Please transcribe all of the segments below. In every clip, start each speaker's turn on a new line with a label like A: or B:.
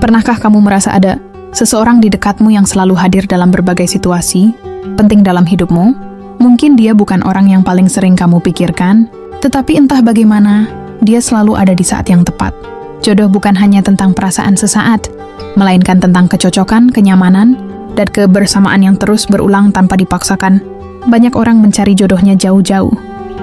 A: Pernahkah kamu merasa ada seseorang di dekatmu yang selalu hadir dalam berbagai situasi penting dalam hidupmu? Mungkin dia bukan orang yang paling sering kamu pikirkan, tetapi entah bagaimana, dia selalu ada di saat yang tepat. Jodoh bukan hanya tentang perasaan sesaat, melainkan tentang kecocokan, kenyamanan, dan kebersamaan yang terus berulang tanpa dipaksakan. Banyak orang mencari jodohnya jauh-jauh,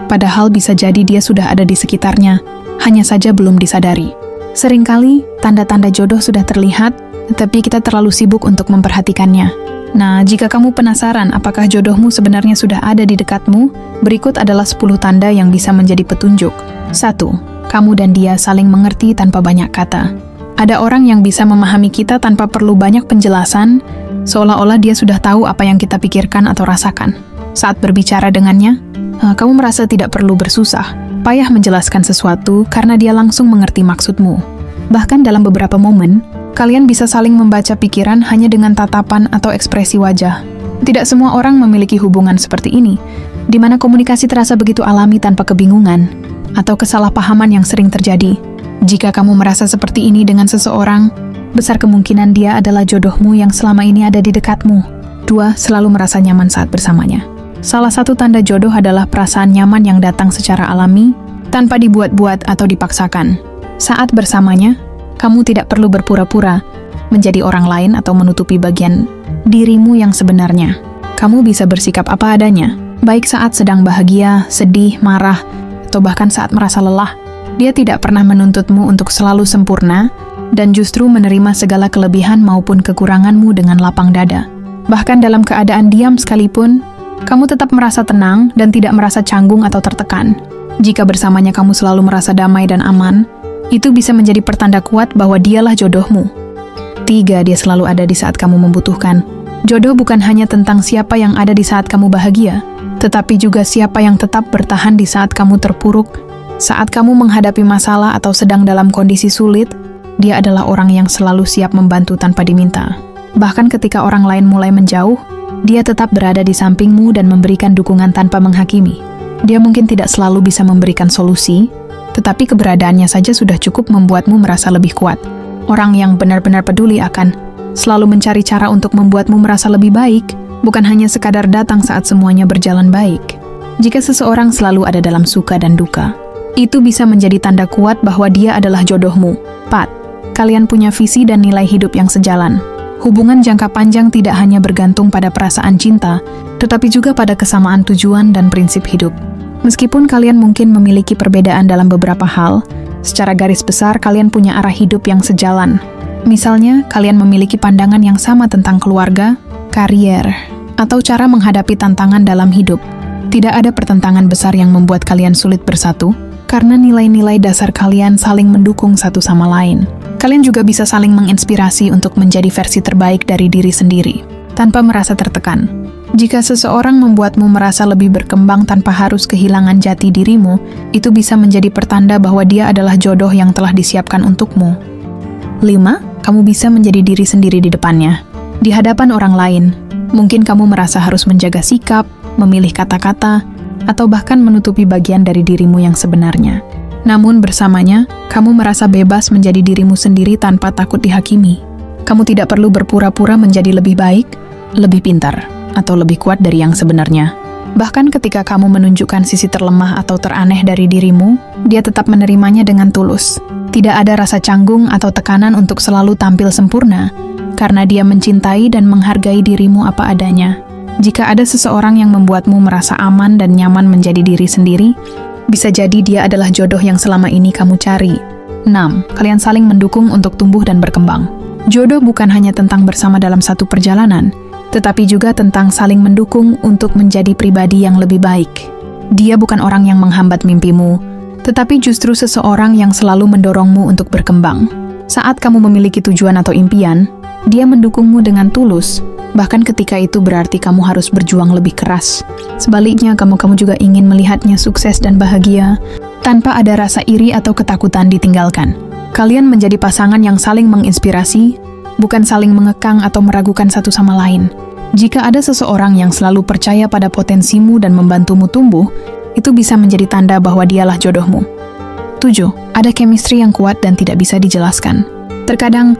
A: padahal bisa jadi dia sudah ada di sekitarnya, hanya saja belum disadari. Seringkali, tanda-tanda jodoh sudah terlihat, tetapi kita terlalu sibuk untuk memperhatikannya. Nah, jika kamu penasaran apakah jodohmu sebenarnya sudah ada di dekatmu, berikut adalah 10 tanda yang bisa menjadi petunjuk. 1. Kamu dan dia saling mengerti tanpa banyak kata. Ada orang yang bisa memahami kita tanpa perlu banyak penjelasan, seolah-olah dia sudah tahu apa yang kita pikirkan atau rasakan. Saat berbicara dengannya, kamu merasa tidak perlu bersusah payah menjelaskan sesuatu karena dia langsung mengerti maksudmu. Bahkan dalam beberapa momen, kalian bisa saling membaca pikiran hanya dengan tatapan atau ekspresi wajah. Tidak semua orang memiliki hubungan seperti ini, di mana komunikasi terasa begitu alami tanpa kebingungan atau kesalahpahaman yang sering terjadi. Jika kamu merasa seperti ini dengan seseorang, besar kemungkinan dia adalah jodohmu yang selama ini ada di dekatmu. 2. Selalu merasa nyaman saat bersamanya. Salah satu tanda jodoh adalah perasaan nyaman yang datang secara alami, tanpa dibuat-buat atau dipaksakan. Saat bersamanya, kamu tidak perlu berpura-pura menjadi orang lain atau menutupi bagian dirimu yang sebenarnya. Kamu bisa bersikap apa adanya, baik saat sedang bahagia, sedih, marah, atau bahkan saat merasa lelah. Dia tidak pernah menuntutmu untuk selalu sempurna, dan justru menerima segala kelebihan maupun kekuranganmu dengan lapang dada. Bahkan dalam keadaan diam sekalipun, kamu tetap merasa tenang dan tidak merasa canggung atau tertekan. Jika bersamanya kamu selalu merasa damai dan aman, itu bisa menjadi pertanda kuat bahwa dialah jodohmu. 3. Dia selalu ada di saat kamu membutuhkan. Jodoh bukan hanya tentang siapa yang ada di saat kamu bahagia, tetapi juga siapa yang tetap bertahan di saat kamu terpuruk. Saat kamu menghadapi masalah atau sedang dalam kondisi sulit, dia adalah orang yang selalu siap membantu tanpa diminta. Bahkan ketika orang lain mulai menjauh, dia tetap berada di sampingmu dan memberikan dukungan tanpa menghakimi. Dia mungkin tidak selalu bisa memberikan solusi, tetapi keberadaannya saja sudah cukup membuatmu merasa lebih kuat. Orang yang benar-benar peduli akan selalu mencari cara untuk membuatmu merasa lebih baik, bukan hanya sekadar datang saat semuanya berjalan baik. Jika seseorang selalu ada dalam suka dan duka, itu bisa menjadi tanda kuat bahwa dia adalah jodohmu. 4. Kalian punya visi dan nilai hidup yang sejalan. Hubungan jangka panjang tidak hanya bergantung pada perasaan cinta, tetapi juga pada kesamaan tujuan dan prinsip hidup. Meskipun kalian mungkin memiliki perbedaan dalam beberapa hal, secara garis besar kalian punya arah hidup yang sejalan. Misalnya, kalian memiliki pandangan yang sama tentang keluarga, karier, atau cara menghadapi tantangan dalam hidup. Tidak ada pertentangan besar yang membuat kalian sulit bersatu, karena nilai-nilai dasar kalian saling mendukung satu sama lain. Kalian juga bisa saling menginspirasi untuk menjadi versi terbaik dari diri sendiri, tanpa merasa tertekan. Jika seseorang membuatmu merasa lebih berkembang tanpa harus kehilangan jati dirimu, itu bisa menjadi pertanda bahwa dia adalah jodoh yang telah disiapkan untukmu. 5. Kamu bisa menjadi diri sendiri di depannya. Di hadapan orang lain, mungkin kamu merasa harus menjaga sikap, memilih kata-kata, atau bahkan menutupi bagian dari dirimu yang sebenarnya. Namun bersamanya, kamu merasa bebas menjadi dirimu sendiri tanpa takut dihakimi. Kamu tidak perlu berpura-pura menjadi lebih baik, lebih pintar, atau lebih kuat dari yang sebenarnya. Bahkan ketika kamu menunjukkan sisi terlemah atau teraneh dari dirimu, dia tetap menerimanya dengan tulus. Tidak ada rasa canggung atau tekanan untuk selalu tampil sempurna, karena dia mencintai dan menghargai dirimu apa adanya. Jika ada seseorang yang membuatmu merasa aman dan nyaman menjadi diri sendiri, bisa jadi dia adalah jodoh yang selama ini kamu cari. 6. Kalian saling mendukung untuk tumbuh dan berkembang. Jodoh bukan hanya tentang bersama dalam satu perjalanan, tetapi juga tentang saling mendukung untuk menjadi pribadi yang lebih baik. Dia bukan orang yang menghambat mimpimu, tetapi justru seseorang yang selalu mendorongmu untuk berkembang. Saat kamu memiliki tujuan atau impian, dia mendukungmu dengan tulus, bahkan ketika itu berarti kamu harus berjuang lebih keras. Sebaliknya, kamu juga ingin melihatnya sukses dan bahagia, tanpa ada rasa iri atau ketakutan ditinggalkan. Kalian menjadi pasangan yang saling menginspirasi, bukan saling mengekang atau meragukan satu sama lain. Jika ada seseorang yang selalu percaya pada potensimu dan membantumu tumbuh, itu bisa menjadi tanda bahwa dialah jodohmu. 7. Ada chemistry yang kuat dan tidak bisa dijelaskan. Terkadang,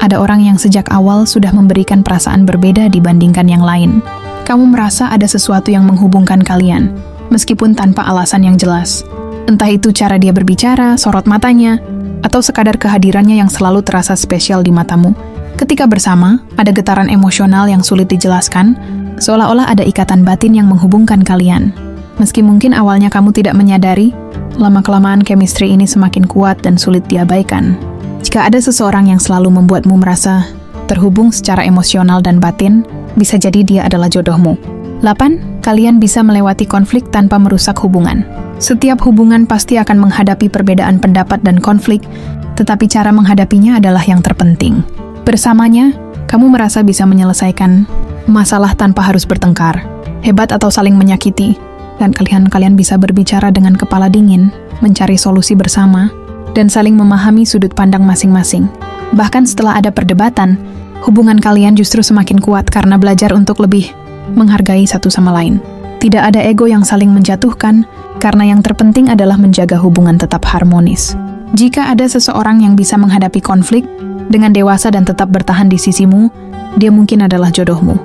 A: Ada orang yang sejak awal sudah memberikan perasaan berbeda dibandingkan yang lain. Kamu merasa ada sesuatu yang menghubungkan kalian, meskipun tanpa alasan yang jelas. Entah itu cara dia berbicara, sorot matanya, atau sekadar kehadirannya yang selalu terasa spesial di matamu. Ketika bersama, ada getaran emosional yang sulit dijelaskan, seolah-olah ada ikatan batin yang menghubungkan kalian. Meski mungkin awalnya kamu tidak menyadari, lama-kelamaan chemistry ini semakin kuat dan sulit diabaikan. Jika ada seseorang yang selalu membuatmu merasa terhubung secara emosional dan batin, bisa jadi dia adalah jodohmu. 8. Kalian bisa melewati konflik tanpa merusak hubungan. Setiap hubungan pasti akan menghadapi perbedaan pendapat dan konflik, tetapi cara menghadapinya adalah yang terpenting. Bersamanya, kamu merasa bisa menyelesaikan masalah tanpa harus bertengkar, hebat atau saling menyakiti, dan kalian bisa berbicara dengan kepala dingin, mencari solusi bersama, dan saling memahami sudut pandang masing-masing. Bahkan setelah ada perdebatan, hubungan kalian justru semakin kuat karena belajar untuk lebih menghargai satu sama lain. Tidak ada ego yang saling menjatuhkan, karena yang terpenting adalah menjaga hubungan tetap harmonis. Jika ada seseorang yang bisa menghadapi konflik dengan dewasa dan tetap bertahan di sisimu, dia mungkin adalah jodohmu.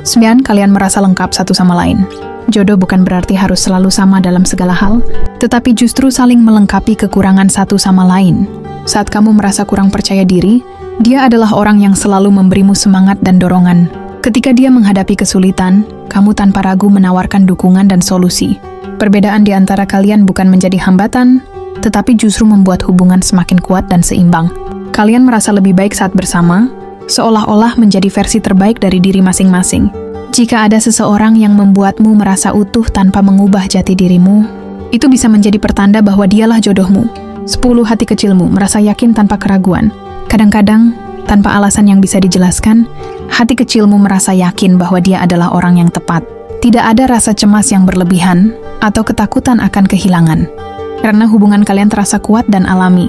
A: 9. Kalian merasa lengkap satu sama lain. Jodoh bukan berarti harus selalu sama dalam segala hal, tetapi justru saling melengkapi kekurangan satu sama lain. Saat kamu merasa kurang percaya diri, dia adalah orang yang selalu memberimu semangat dan dorongan. Ketika dia menghadapi kesulitan, kamu tanpa ragu menawarkan dukungan dan solusi. Perbedaan di antara kalian bukan menjadi hambatan, tetapi justru membuat hubungan semakin kuat dan seimbang. Kalian merasa lebih baik saat bersama, seolah-olah menjadi versi terbaik dari diri masing-masing. Jika ada seseorang yang membuatmu merasa utuh tanpa mengubah jati dirimu, itu bisa menjadi pertanda bahwa dialah jodohmu. 10. Hati kecilmu merasa yakin tanpa keraguan. Kadang-kadang, tanpa alasan yang bisa dijelaskan, hati kecilmu merasa yakin bahwa dia adalah orang yang tepat. Tidak ada rasa cemas yang berlebihan atau ketakutan akan kehilangan. Karena hubungan kalian terasa kuat dan alami.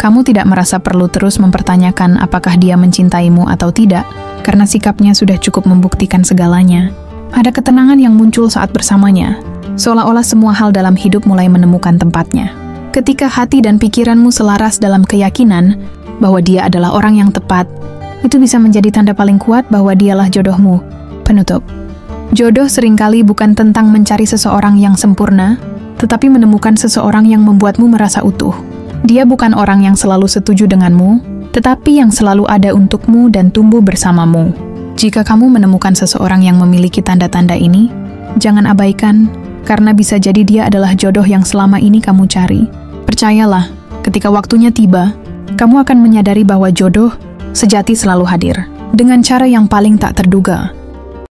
A: Kamu tidak merasa perlu terus mempertanyakan apakah dia mencintaimu atau tidak, karena sikapnya sudah cukup membuktikan segalanya. Ada ketenangan yang muncul saat bersamanya, seolah-olah semua hal dalam hidup mulai menemukan tempatnya. Ketika hati dan pikiranmu selaras dalam keyakinan bahwa dia adalah orang yang tepat, itu bisa menjadi tanda paling kuat bahwa dialah jodohmu. Penutup. Jodoh seringkali bukan tentang mencari seseorang yang sempurna, tetapi menemukan seseorang yang membuatmu merasa utuh. Dia bukan orang yang selalu setuju denganmu, tetapi yang selalu ada untukmu dan tumbuh bersamamu. Jika kamu menemukan seseorang yang memiliki tanda-tanda ini, jangan abaikan, karena bisa jadi dia adalah jodoh yang selama ini kamu cari. Percayalah, ketika waktunya tiba, kamu akan menyadari bahwa jodoh sejati selalu hadir, dengan cara yang paling tak terduga.